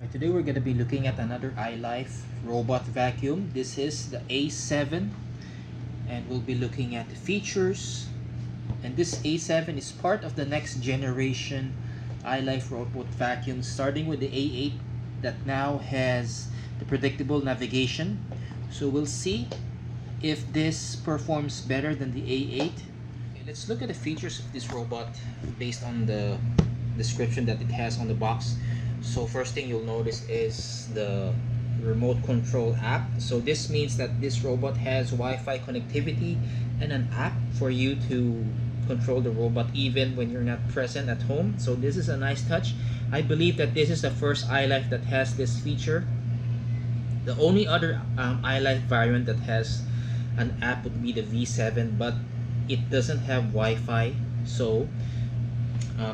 Today we're going to be looking at another iLife robot vacuum. This is the A7 and we'll be looking at the features. And this A7 is part of the next generation iLife robot vacuum, starting with the A8 that now has the predictable navigation. So we'll see if this performs better than the A8. Okay, let's look at the features of this robot based on the description that it has on the box. So first thing you'll notice is the remote control app. So this means that this robot has Wi-Fi connectivity and an app for you to control the robot even when you're not present at home. So this is a nice touch. I believe that this is the first iLife that has this feature. The only other iLife variant that has an app would be the V7, but it doesn't have Wi-Fi, so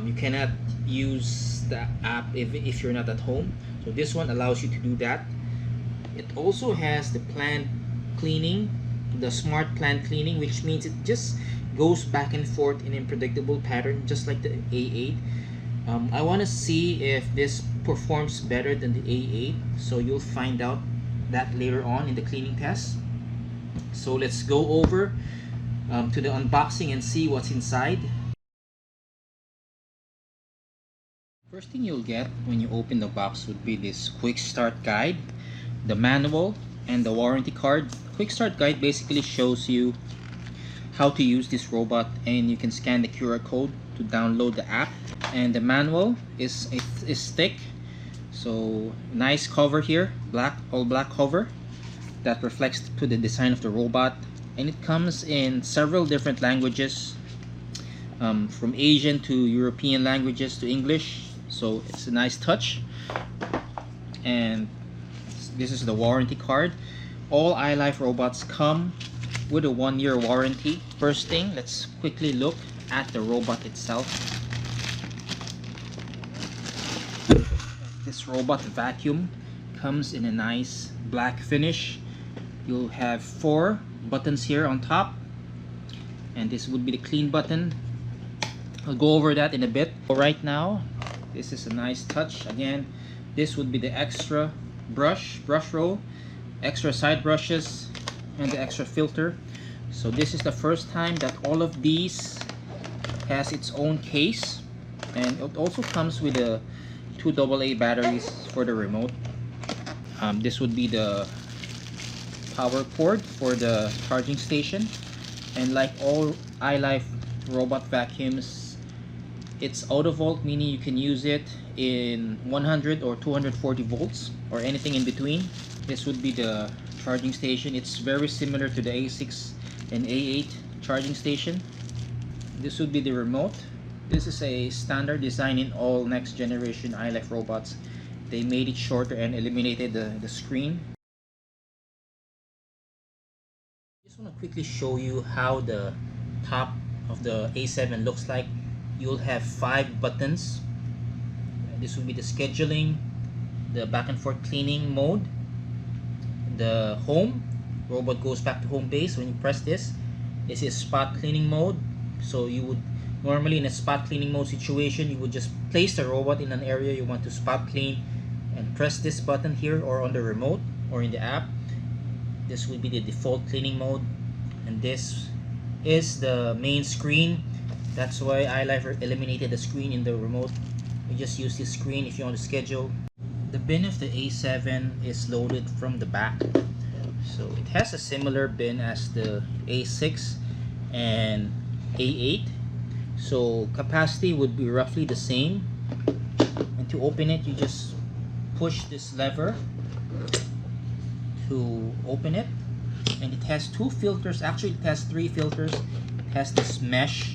you cannot use the app if you're not at home. So this one allows you to do that. It also has the plant cleaning, the smart plant cleaning, which means it just goes back and forth in a predictable pattern, just like the A8. I want to see if this performs better than the A8, so you'll find out that later on in the cleaning test. So let's go over to the unboxing and see what's inside. First thing you'll get when you open the box would be this quick start guide, the manual, and the warranty card. Quick start guide basically shows you how to use this robot, and you can scan the QR code to download the app. And the manual is thick, so nice cover here, all black cover that reflects to the design of the robot, and it comes in several different languages, from Asian to European languages to English. So it's a nice touch. And this is the warranty card. All iLife robots come with a 1-year warranty. First thing, let's quickly look at the robot itself. This robot vacuum comes in a nice black finish. You'll have 4 buttons here on top, and this would be the clean button. I'll go over that in a bit. Right now, this is a nice touch. Again, this would be the extra brush roll, extra side brushes, and the extra filter. So this is the first time that all of these has its own case, and it also comes with the 2 AA batteries for the remote. This would be the power cord for the charging station, and like all iLife robot vacuums, it's auto volt, meaning you can use it in 100 or 240 volts or anything in between. This would be the charging station. It's very similar to the A6 and A8 charging station. This would be the remote. This is a standard design in all next generation iLife robots. They made it shorter and eliminated the screen. I just want to quickly show you how the top of the A7 looks like. You'll have 5 buttons. This will be the scheduling, the back and forth cleaning mode, the home. Robot goes back to home base when you press this. This is spot cleaning mode. So you would normally, in a spot cleaning mode situation, you would just place the robot in an area you want to spot clean and press this button here or on the remote or in the app. This will be the default cleaning mode, and this is the main screen. That's why iLife eliminated the screen in the remote. You just use this screen if you want to schedule. The bin of the A7 is loaded from the back. So it has a similar bin as the A6 and A8. So capacity would be roughly the same. And to open it, you just push this lever to open it. And it has 2 filters. Actually, it has 3 filters. It has this mesh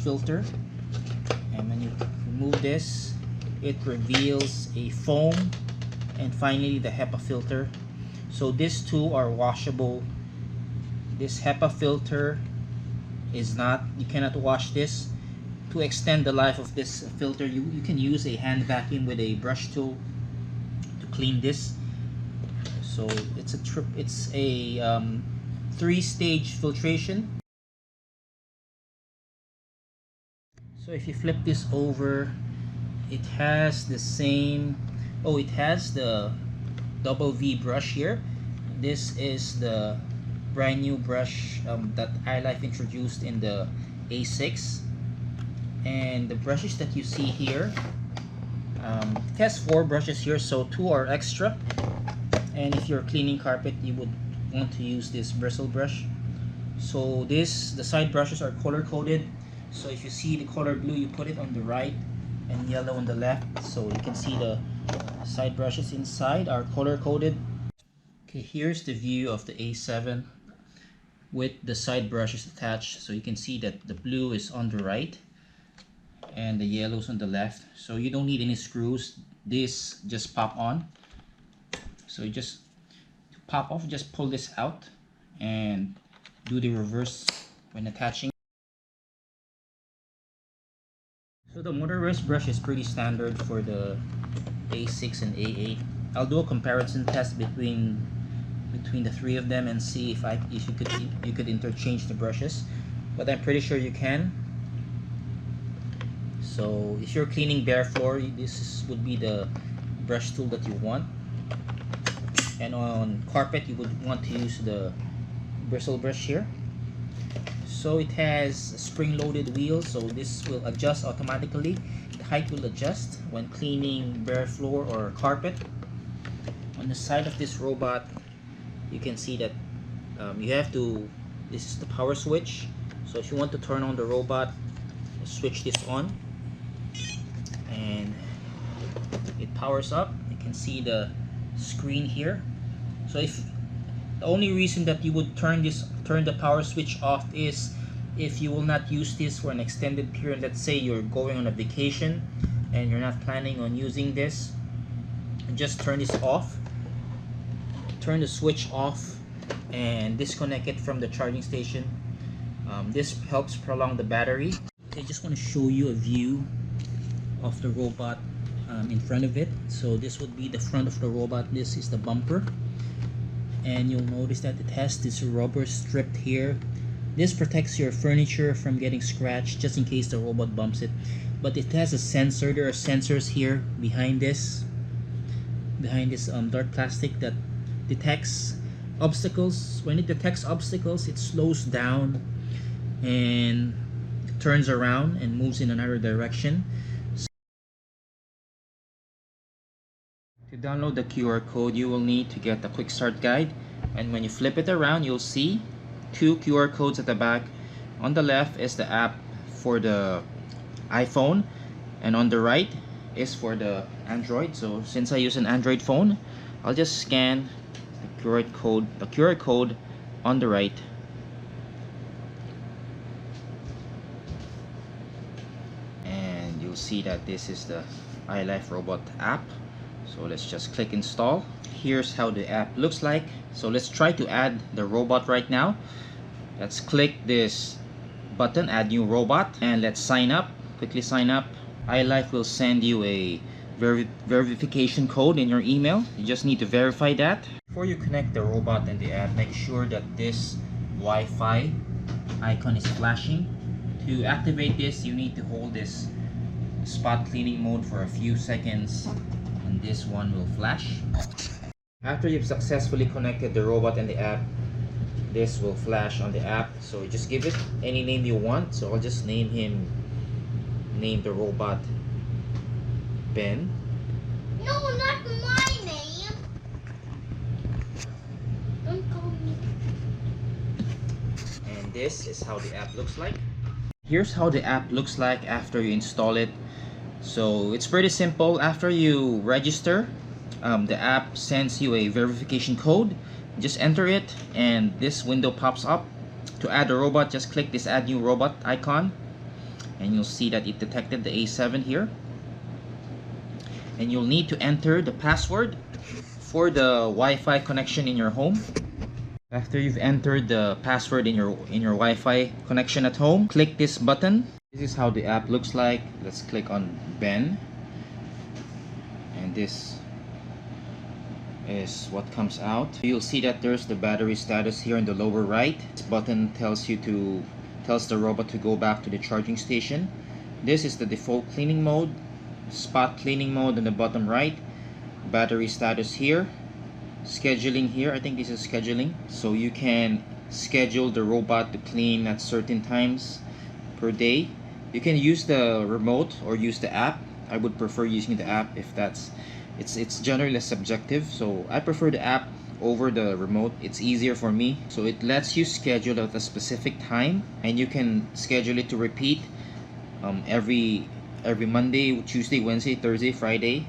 filter, and when you remove this, it reveals a foam, and finally the HEPA filter. So these 2 are washable. This HEPA filter is not, you cannot wash this. To extend the life of this filter, you can use a hand vacuum with a brush tool to clean this. So it's a 3-stage filtration. So if you flip this over, it has the same Oh, it has the double V brush here. This is the brand new brush that iLife introduced in the A6. And the brushes that you see here, it has 4 brushes here, so 2 are extra. And if you're cleaning carpet, you would want to use this bristle brush. So the side brushes are color coded. So if you see the color blue, you put it on the right, and yellow on the left. So you can see the side brushes inside are color coded. Okay, here's the view of the A7 with the side brushes attached. So you can see that the blue is on the right and the yellow's on the left. So you don't need any screws. This just pop on. So you just pop off, just pull this out and do the reverse when attaching. So the motorized brush is pretty standard for the A6 and A8. I'll do a comparison test between the 3 of them and see if you could interchange the brushes, but I'm pretty sure you can. So if you're cleaning bare floor, would be the brush tool that you want, and on carpet you would want to use the bristle brush here. So it has spring-loaded wheels, so this will adjust automatically. The height will adjust when cleaning bare floor or carpet. On the side of this robot, you can see that this is the power switch. So if you want to turn on the robot, switch this on and it powers up. You can see the screen here. So if the only reason that you would turn the power switch off is if you will not use this for an extended period. Let's say you're going on a vacation and you're not planning on using this, just turn this off, turn the switch off and disconnect it from the charging station. This helps prolong the battery. I just want to show you a view of the robot in front of it. So this would be the front of the robot. This is the bumper, and you'll notice that it has this rubber strip here. This protects your furniture from getting scratched just in case the robot bumps it. But it has a sensor. There are sensors here behind this dark plastic that detects obstacles. When it detects obstacles, it slows down and turns around and moves in another direction. To download the QR code, you will need to get the quick start guide, and when you flip it around, you'll see 2 QR codes at the back. On the left is the app for the iPhone, and on the right is for the Android. So since I use an Android phone, I'll just scan the QR code on the right. And you'll see that this is the iLife Robot app. So let's just click install. Here's how the app looks like. So let's try to add the robot right now. Let's click this button, add new robot, and let's sign up. Quickly sign up. iLife will send you a verification code in your email. You just need to verify that. Before you connect the robot and the app, make sure that this Wi-Fi icon is flashing. To activate this, you need to hold this spot cleaning mode for a few seconds, and this one will flash. After you've successfully connected the robot and the app, this will flash on the app. So just give it any name you want. So I'll just name the robot Ben. No, not my name. Don't call me. And this is how the app looks like. Here's how the app looks like after you install it. So it's pretty simple. After you register, the app sends you a verification code. Just enter it and this window pops up. To add a robot, just click this add new robot icon and you'll see that it detected the A7 here. And you'll need to enter the password for the Wi-Fi connection in your home. After you've entered the password in your Wi-Fi connection at home, click this button. This is how the app looks like. Let's click on Ben, and this is what comes out. You'll see that there's the battery status here in the lower right. This button tells the robot to go back to the charging station. This is the default cleaning mode, spot cleaning mode on the bottom right. battery status here, scheduling here. I think this is scheduling, so you can schedule the robot to clean at certain times per day. You can use the remote or use the app. I would prefer using the app if that's it's generally subjective, so I prefer the app over the remote. It's easier for me, so it lets you schedule at a specific time, and you can schedule it to repeat every Monday, Tuesday, Wednesday, Thursday, Friday,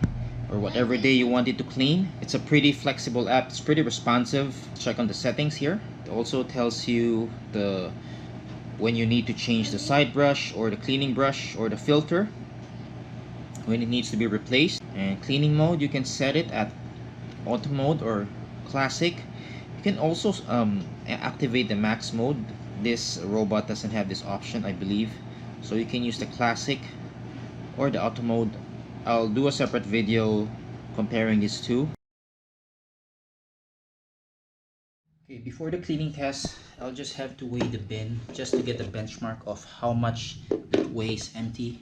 or whatever day you want it to clean. It's a pretty flexible app. It's pretty responsive. Check on the settings here. It also tells you the when you need to change the side brush or the cleaning brush or the filter, when it needs to be replaced. And cleaning mode, you can set it at auto mode or classic. You can also activate the max mode. This robot doesn't have this option, I believe, so you can use the classic or the auto mode. I'll do a separate video comparing these two. Okay, before the cleaning test, I'll just have to weigh the bin just to get a benchmark of how much it weighs empty.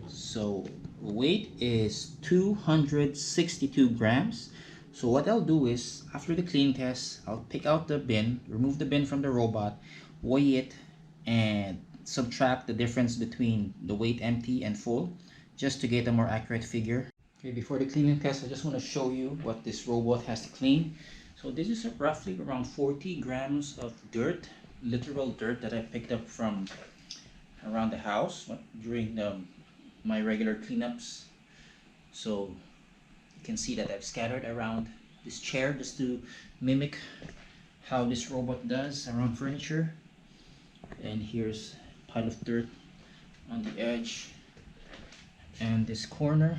So weight is 262 grams. So what I'll do is, after the cleaning test, I'll pick out the bin, remove the bin from the robot, weigh it, and subtract the difference between the weight empty and full, just to get a more accurate figure. Okay, before the cleaning test, I just want to show you what this robot has to clean. So this is roughly around 40 grams of dirt, literal dirt that I picked up from around the house during my regular cleanups. So you can see that I've scattered around this chair just to mimic how this robot does around furniture. And here's a pile of dirt on the edge and this corner.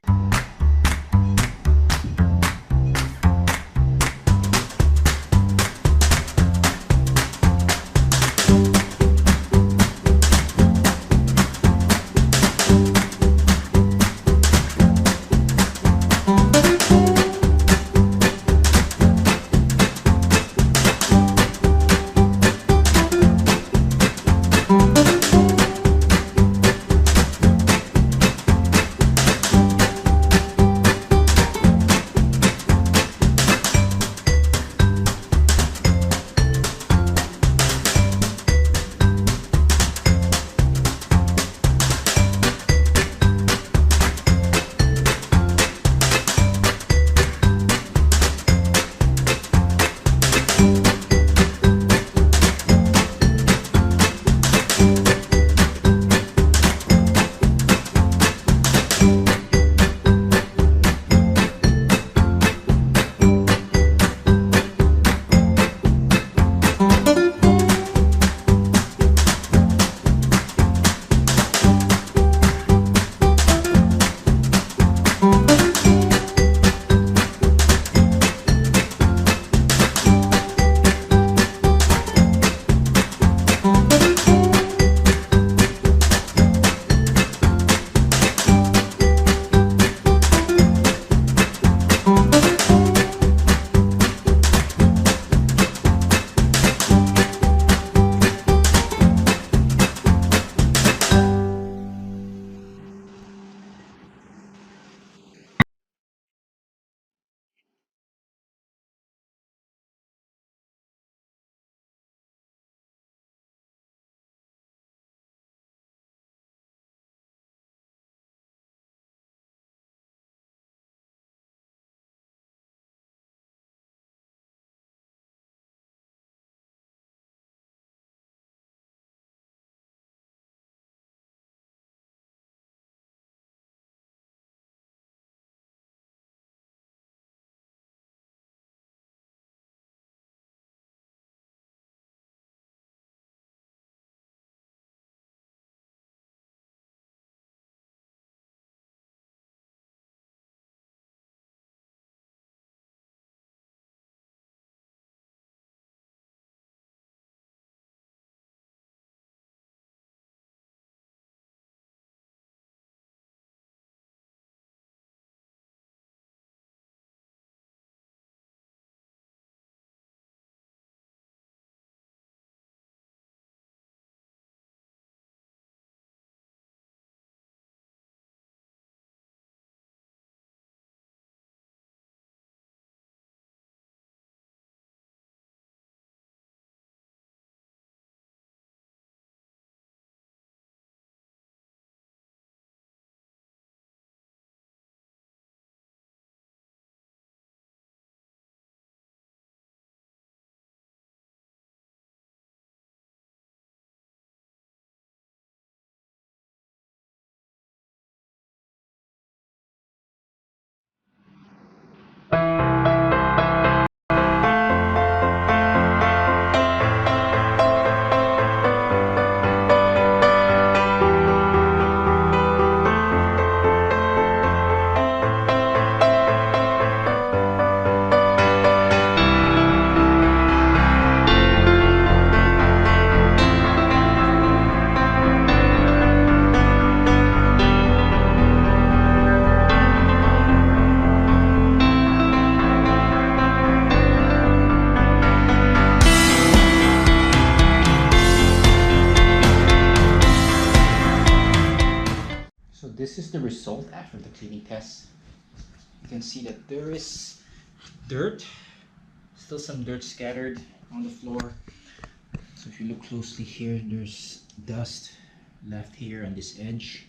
the result after the cleaning test. You can see that there is dirt, still some dirt scattered on the floor. So if you look closely here, there's dust left here on this edge.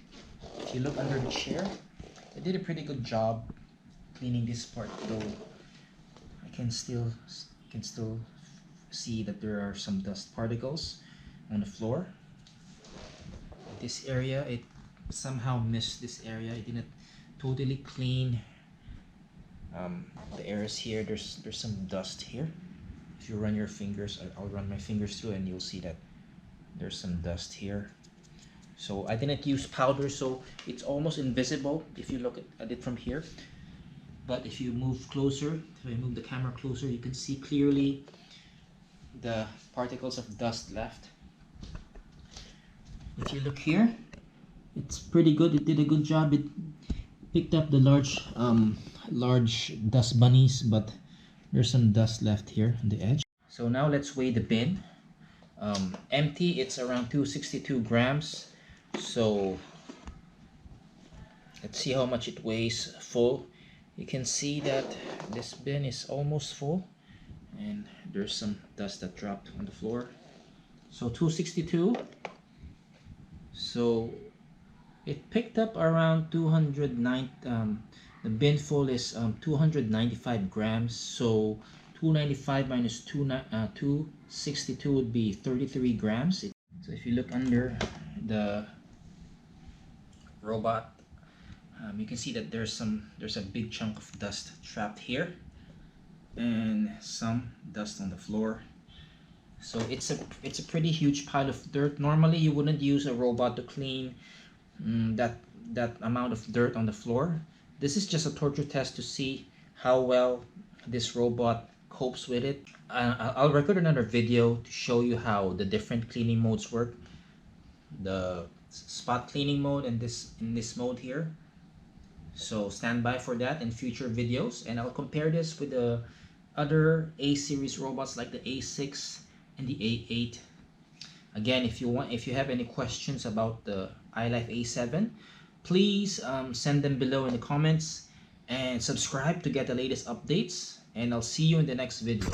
If you look under the chair, I did a pretty good job cleaning this part, though I can still see that there are some dust particles on the floor. This area, it somehow missed this area. It didn't totally clean the areas here. There's some dust here. If you run your fingers, I'll run my fingers through and you'll see that there's some dust here. So I didn't use powder, so it's almost invisible if you look at it from here. But if you move closer, if I move the camera closer, you can see clearly the particles of dust left. If you look here, it's pretty good. It did a good job. It picked up the large dust bunnies, but there's some dust left here on the edge. So now let's weigh the bin. Empty, it's around 262 grams. So let's see how much it weighs full. You can see that this bin is almost full, and there's some dust that dropped on the floor. So 262. So it picked up around 209. The bin full is 295 grams. So 295 minus 262 would be 33 grams. So if you look under the robot, you can see that there's a big chunk of dust trapped here, and some dust on the floor. So it's a pretty huge pile of dirt. Normally you wouldn't use a robot to clean that amount of dirt on the floor. This is just a torture test to see how well this robot copes with it. I'll record another video to show you how the different cleaning modes work. The spot cleaning mode and in this mode here. So stand by for that in future videos, and I'll compare this with the other A series robots like the A6 and the A8. Again, if you have any questions about the ILIFE A7, please send them below in the comments, and subscribe to get the latest updates, and I'll see you in the next video.